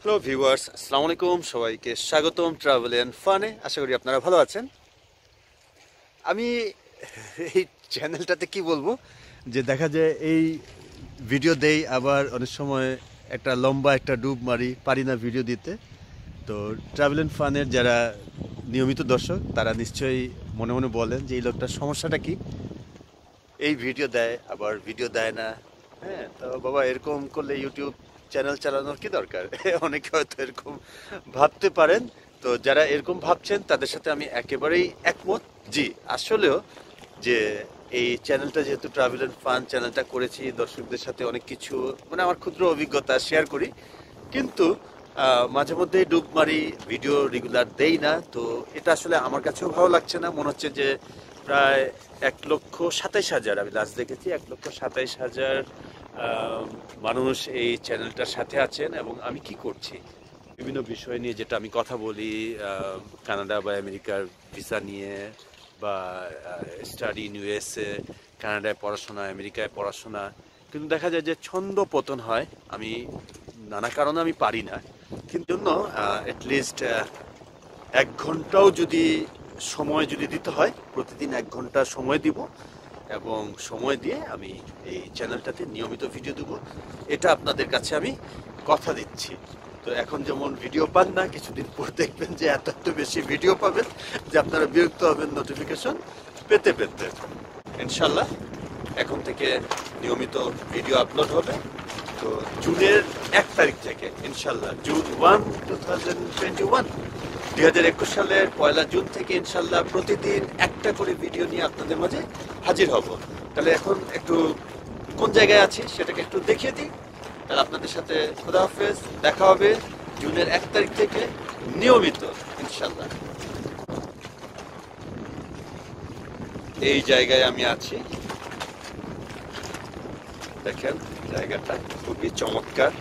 Hello viewers, আসসালামু আলাইকুম। সবাইকে স্বাগতম ট্রাভেল এন্ড ফানে। আশা করি আপনারা ভালো আছেন। আমি এই চ্যানেলটাতে কি বলবো যে দেখা যায় এই ভিডিও দেই, আবার অনেক সময় একটা লম্বা একটা ডুব মারি, পারি না ভিডিও দিতে। তো ট্রাভেল এন্ড ফানের যারা নিয়মিত দর্শক তারা নিশ্চয়ই মনে মনে বলেন যে এই লোকটার সমস্যাটা কি, এই ভিডিও দেয় আবার ভিডিও দেয় না। হ্যাঁ, তো বাবা এরকম করলে ইউটিউব চ্যানেল চালানোর কি দরকার? অনেকে হয়তো এরকম ভাবতে পারেন। তো যারা এরকম ভাবছেন তাদের সাথে আমি একেবারেই একমত। জি, আসলেও যে এই চ্যানেলটা যেহেতু ট্রাভেল এন্ড ফান চ্যানেলটা করেছি, দর্শকদের সাথে অনেক কিছু মানে আমার ক্ষুদ্র অভিজ্ঞতা শেয়ার করি, কিন্তু মাঝে মধ্যে ডুব মারি, ভিডিও রেগুলার দেই না। তো এটা আসলে আমার কাছেও ভালো লাগছে না। মনে হচ্ছে যে প্রায় 1,27,000 আমি লাস্ট দেখেছি, 1,27,000 মানুষ এই চ্যানেলটার সাথে আছেন। এবং আমি কি করছি বিভিন্ন বিষয় নিয়ে, যেটা আমি কথা বলি, কানাডা বা আমেরিকার ভিসা নিয়ে, বা স্টাডি ইন ইউএসএ, কানাডায় পড়াশোনা, আমেরিকায় পড়াশোনা। কিন্তু দেখা যায় যে ছন্দ পতন হয়। আমি নানা কারণে আমি পারি না, কিন্তু জন্য অ্যাটলিস্ট 1 ঘন্টাও যদি সময় যদি দিতে হয়, প্রতিদিন 1 ঘন্টা সময় দিব, এবং সময় দিয়ে আমি এই চ্যানেলটাতে নিয়মিত ভিডিও দেবো। এটা আপনাদের কাছে আমি কথা দিচ্ছি। তো এখন যেমন ভিডিও পান না, কিছুদিন পর দেখবেন যে এত এত বেশি ভিডিও পাবেন যে আপনারা বিরক্ত হবেন নোটিফিকেশন পেতে পেতে। ইনশাল্লাহ এখন থেকে নিয়মিত ভিডিও আপলোড হবে। তো জুনের 1 তারিখ থেকে ইনশাল্লাহ, জুন 1, 2021, 2021 সালের 1 জুন থেকে ইনশাল্লাহ প্রতিদিন একটা করে ভিডিও নিয়ে আপনাদের মাঝে হাজির হব। তাহলে এখন একটু কোন জায়গায় আছি সেটাকে একটু দেখিয়ে দিই। তাহলে আপনাদের সাথে খোদা হাফেজ, দেখা হবে জুনের 1 তারিখ থেকে নিয়মিত ইনশাল্লাহ। এই জায়গায় আমি আছি, দেখেন জায়গাটা খুবই চমৎকার।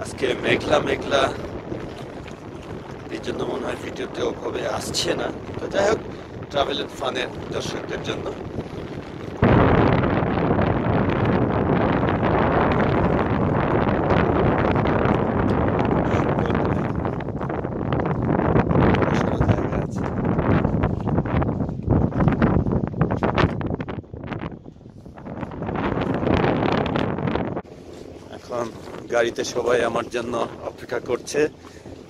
আজকে মেঘলা মেঘলা, এই জন্য মনে হয় ভিডিওতে ওভাবে আসছে না। তো যাই হোক, ট্রাভেল এন্ড ফানের দর্শকদের জন্য এখন গাড়িতে সবাই আমার জন্য অপেক্ষা করছে,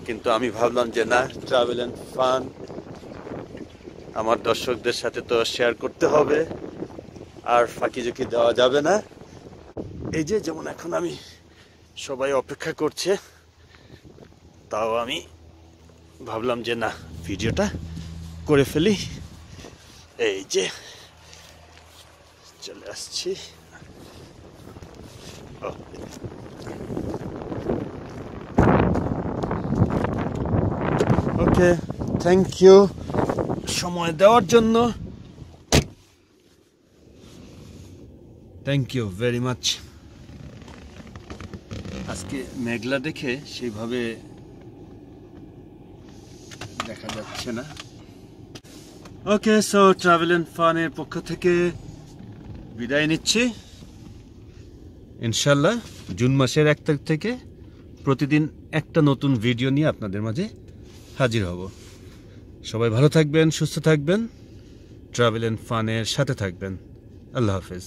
কিন্তু আমি ভাবলাম যে না, ট্রাভেল এন্ড ফান আমার দর্শকদের সাথে তো শেয়ার করতে হবে, আর ফাঁকি ঝুঁকি দেওয়া যাবে না। এই যে যেমন এখন আমি, সবাই অপেক্ষা করছে, তাও আমি ভাবলাম যে না, ভিডিওটা করে ফেলি। এই যে চলে আসছি। ওকে, থ্যাংক ইউ সময় দেওয়ার জন্য, থ্যাংক ইউ ভেরি মাচ। আজকে মেঘলা দেখে সেইভাবে দেখা যাচ্ছে না। ওকে, সো ট্রাভেল এন্ড ফানের পক্ষ থেকে বিদায় নিচ্ছি। ইনশাল্লাহ জুন মাসের 1 তারিখ থেকে প্রতিদিন একটা নতুন ভিডিও নিয়ে আপনাদের মাঝে হাজির হব। সবাই ভালো থাকবেন, সুস্থ থাকবেন, ট্রাভেল এন্ড ফানের সাথে থাকবেন। আল্লাহ হাফেজ।